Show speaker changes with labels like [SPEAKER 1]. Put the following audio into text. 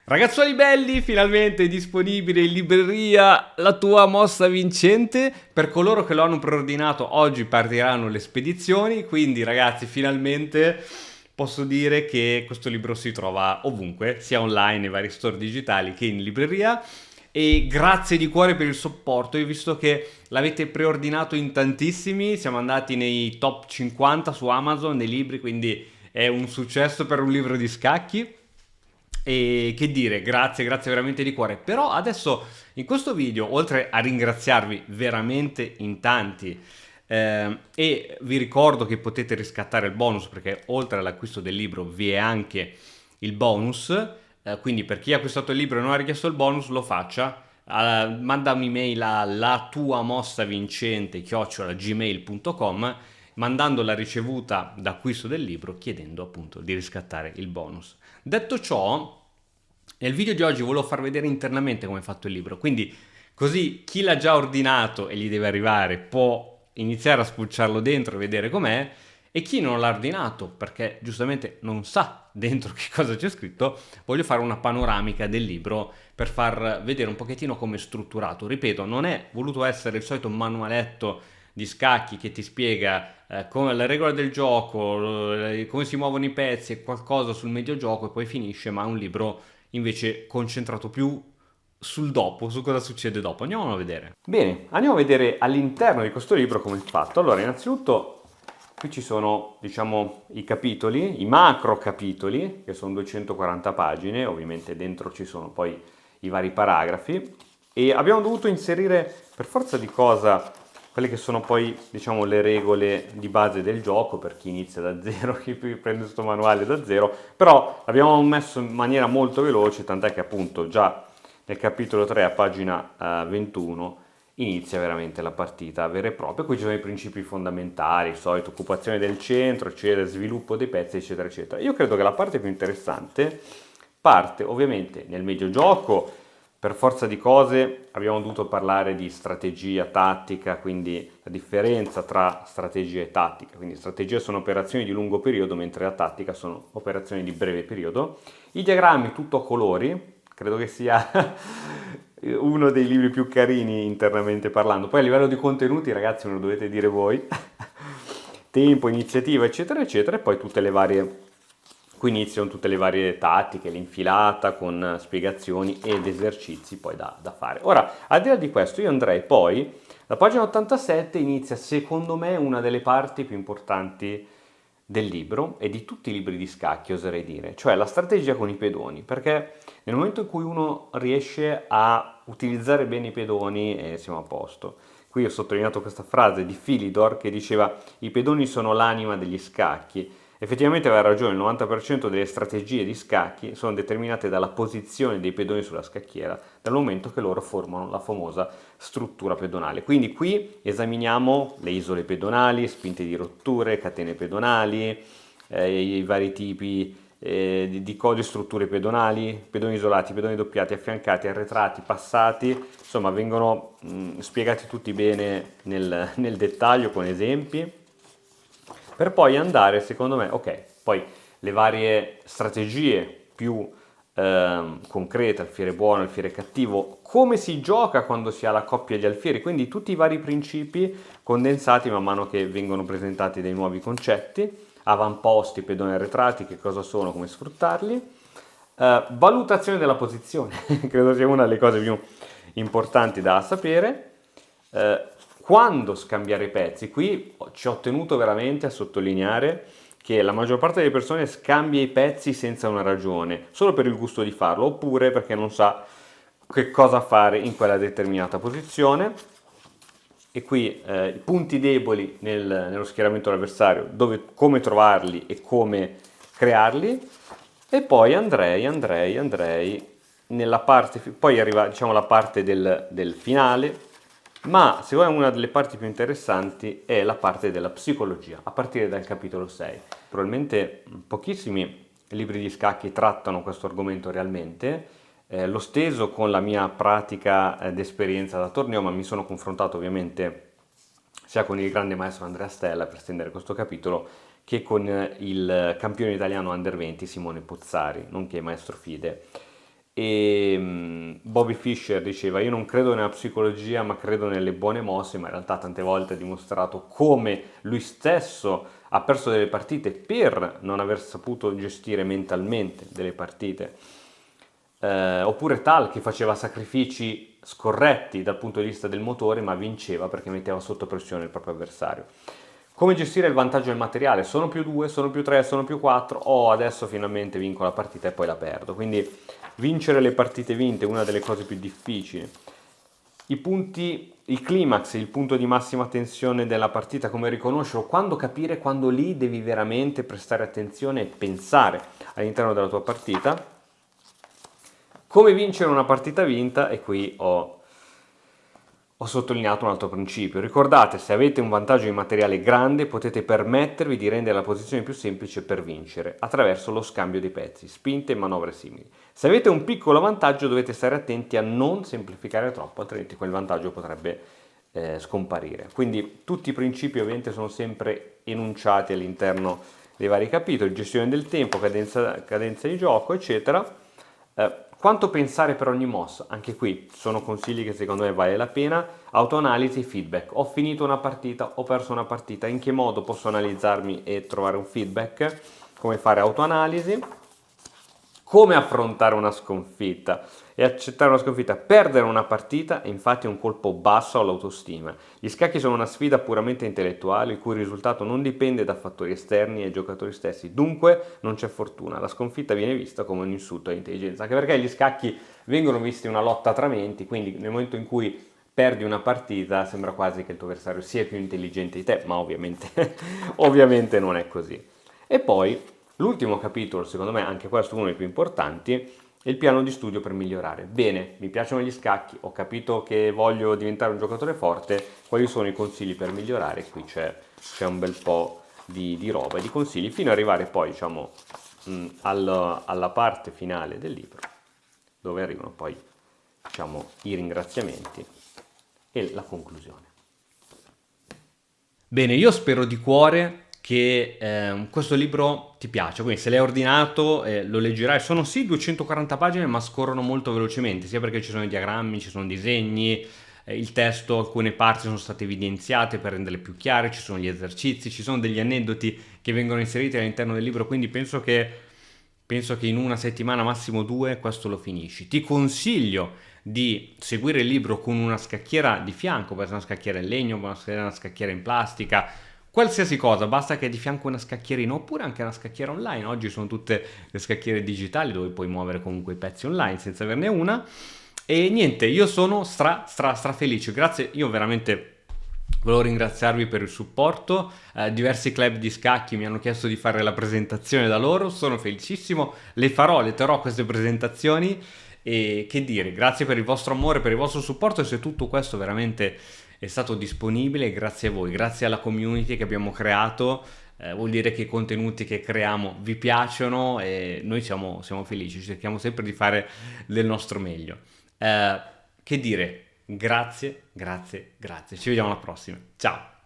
[SPEAKER 1] Ragazzuoli belli, finalmente è disponibile in libreria la tua mossa vincente. Per coloro che lo hanno preordinato, oggi partiranno le spedizioni, quindi ragazzi, finalmente posso dire che questo libro si trova ovunque, sia online nei vari store digitali che in libreria. E grazie di cuore per il supporto, io ho visto che l'avete preordinato in tantissimi, siamo andati nei top 50 su Amazon dei libri, quindi è un successo per un libro di scacchi. E che dire, grazie veramente di cuore. Però adesso in questo video, oltre a ringraziarvi veramente in tanti, e vi ricordo che potete riscattare il bonus perché oltre all'acquisto del libro vi è anche il bonus, quindi per chi ha acquistato il libro e non ha richiesto il bonus lo faccia. Manda un'email a latuamossa vincente@gmail.com mandando la ricevuta d'acquisto del libro chiedendo appunto di riscattare il bonus. Detto ciò, nel video di oggi volevo far vedere internamente come è fatto il libro, quindi così chi l'ha già ordinato e gli deve arrivare può iniziare a spulciarlo dentro e vedere com'è, e chi non l'ha ordinato perché giustamente non sa dentro che cosa c'è scritto, voglio fare una panoramica del libro per far vedere un pochettino come è strutturato. Ripeto, non è voluto essere il solito manualetto di scacchi che ti spiega come le regole del gioco, come si muovono i pezzi e qualcosa sul mediogioco e poi finisce, ma è un libro invece concentrato più sul dopo, su cosa succede dopo. Andiamo a vedere. Bene, andiamo a vedere all'interno di questo libro come è fatto. Allora, innanzitutto qui ci sono, diciamo, i capitoli, i macro capitoli, che sono 240 pagine, ovviamente dentro ci sono poi i vari paragrafi, e abbiamo dovuto inserire per forza di cosa quelle che sono poi, diciamo, le regole di base del gioco per chi inizia da zero, chi prende questo manuale da zero, però l'abbiamo messo in maniera molto veloce, tant'è che appunto già nel capitolo 3 a pagina 21 inizia veramente la partita vera e propria. Qui ci sono i principi fondamentali, il solito occupazione del centro, eccetera, sviluppo dei pezzi, eccetera, eccetera. Io credo che la parte più interessante parte ovviamente nel mediogioco. Per forza di cose abbiamo dovuto parlare di strategia, tattica, quindi la differenza tra strategia e tattica. Quindi strategia sono operazioni di lungo periodo, mentre la tattica sono operazioni di breve periodo. I diagrammi tutto a colori, credo che sia uno dei libri più carini internamente parlando. Poi a livello di contenuti, ragazzi, me lo dovete dire voi. Tempo, iniziativa, eccetera, eccetera, e poi tutte le varie. Qui iniziano tutte le varie tattiche, l'infilata con spiegazioni ed esercizi poi da fare. Ora, al di là di questo, io andrei poi, la pagina 87 inizia secondo me una delle parti più importanti del libro e di tutti i libri di scacchi, oserei dire, cioè la strategia con i pedoni, perché nel momento in cui uno riesce a utilizzare bene i pedoni, siamo a posto. Qui ho sottolineato questa frase di Philidor che diceva: i pedoni sono l'anima degli scacchi. Effettivamente aveva ragione, il 90% delle strategie di scacchi sono determinate dalla posizione dei pedoni sulla scacchiera, dal momento che loro formano la famosa struttura pedonale. Quindi qui esaminiamo le isole pedonali, spinte di rotture, catene pedonali, i vari tipi di codi, strutture pedonali, pedoni isolati, pedoni doppiati, affiancati, arretrati, passati, insomma vengono spiegati tutti bene nel dettaglio con esempi, per poi andare, secondo me, ok, poi le varie strategie più concrete, alfiere buono, alfiere cattivo, come si gioca quando si ha la coppia di alfieri, quindi tutti i vari principi condensati man mano che vengono presentati dei nuovi concetti, avamposti, pedoni arretrati, che cosa sono, come sfruttarli, valutazione della posizione, credo sia una delle cose più importanti da sapere, quando scambiare i pezzi. Qui ci ho tenuto veramente a sottolineare che la maggior parte delle persone scambia i pezzi senza una ragione, solo per il gusto di farlo, oppure perché non sa che cosa fare in quella determinata posizione. E qui i punti deboli nello schieramento dell'avversario, come trovarli e come crearli. E poi andrei nella parte, poi arriva, diciamo, la parte del finale, ma secondo me una delle parti più interessanti è la parte della psicologia, a partire dal capitolo 6. Probabilmente pochissimi libri di scacchi trattano questo argomento realmente. L'ho steso con la mia pratica ed esperienza da torneo, ma mi sono confrontato ovviamente sia con il grande maestro Andrea Stella per stendere questo capitolo, che con il campione italiano Under 20 Simone Pozzari, nonché maestro FIDE. E Bobby Fischer diceva: io non credo nella psicologia ma credo nelle buone mosse, ma in realtà tante volte ha dimostrato come lui stesso ha perso delle partite per non aver saputo gestire mentalmente delle partite. Oppure Tal che faceva sacrifici scorretti dal punto di vista del motore ma vinceva perché metteva sotto pressione il proprio avversario. Come gestire il vantaggio del materiale? Sono più 2, sono più 3, sono più 4, adesso finalmente vinco la partita e poi la perdo. Quindi vincere le partite vinte è una delle cose più difficili. I punti, il climax, il punto di massima tensione della partita, come riconoscerlo, quando capire quando lì devi veramente prestare attenzione e pensare all'interno della tua partita. Come vincere una partita vinta, e qui ho sottolineato un altro principio. Ricordate, se avete un vantaggio di materiale grande, potete permettervi di rendere la posizione più semplice per vincere, attraverso lo scambio di pezzi, spinte e manovre simili. Se avete un piccolo vantaggio, dovete stare attenti a non semplificare troppo, altrimenti quel vantaggio potrebbe scomparire. Quindi tutti i principi ovviamente sono sempre enunciati all'interno dei vari capitoli: gestione del tempo, cadenza di gioco, eccetera. Quanto pensare per ogni mossa? Anche qui sono consigli che secondo me vale la pena. Autoanalisi, feedback. Ho finito una partita, ho perso una partita, in che modo posso analizzarmi e trovare un feedback? Come fare autoanalisi? Come affrontare una sconfitta e accettare una sconfitta? Perdere una partita è infatti un colpo basso all'autostima. Gli scacchi sono una sfida puramente intellettuale il cui risultato non dipende da fattori esterni ai giocatori stessi, dunque non c'è fortuna. La sconfitta viene vista come un insulto all'intelligenza, anche perché gli scacchi vengono visti una lotta tra menti, quindi nel momento in cui perdi una partita sembra quasi che il tuo avversario sia più intelligente di te, ma ovviamente non è così. E poi l'ultimo capitolo, secondo me, anche questo uno dei più importanti, è il piano di studio per migliorare. Bene, mi piacciono gli scacchi, ho capito che voglio diventare un giocatore forte, quali sono i consigli per migliorare? Qui c'è un bel po' di roba e di consigli, fino ad arrivare poi, diciamo, alla parte finale del libro, dove arrivano poi, diciamo, i ringraziamenti e la conclusione. Bene, io spero di cuore che questo libro ti piaccia, quindi se l'hai ordinato lo leggerai. Sono sì 240 pagine ma scorrono molto velocemente, sia perché ci sono i diagrammi, ci sono i disegni, il testo, alcune parti sono state evidenziate per renderle più chiare, ci sono gli esercizi, ci sono degli aneddoti che vengono inseriti all'interno del libro, quindi penso che in una settimana, massimo 2, questo lo finisci. Ti consiglio di seguire il libro con una scacchiera di fianco, per una scacchiera in legno, una scacchiera in plastica, qualsiasi cosa, basta che di fianco una scacchierina oppure anche una scacchiera online. Oggi sono tutte le scacchiere digitali dove puoi muovere comunque i pezzi online senza averne una. E niente, io sono stra felice. Grazie, io veramente volevo ringraziarvi per il supporto. Diversi club di scacchi mi hanno chiesto di fare la presentazione da loro, sono felicissimo, le terrò queste presentazioni. E che dire, grazie per il vostro amore, per il vostro supporto, e se tutto questo veramente è stato disponibile, grazie a voi, grazie alla community che abbiamo creato, vuol dire che i contenuti che creiamo vi piacciono e noi siamo felici, cerchiamo sempre di fare del nostro meglio. Che dire, grazie, ci vediamo alla prossima, ciao!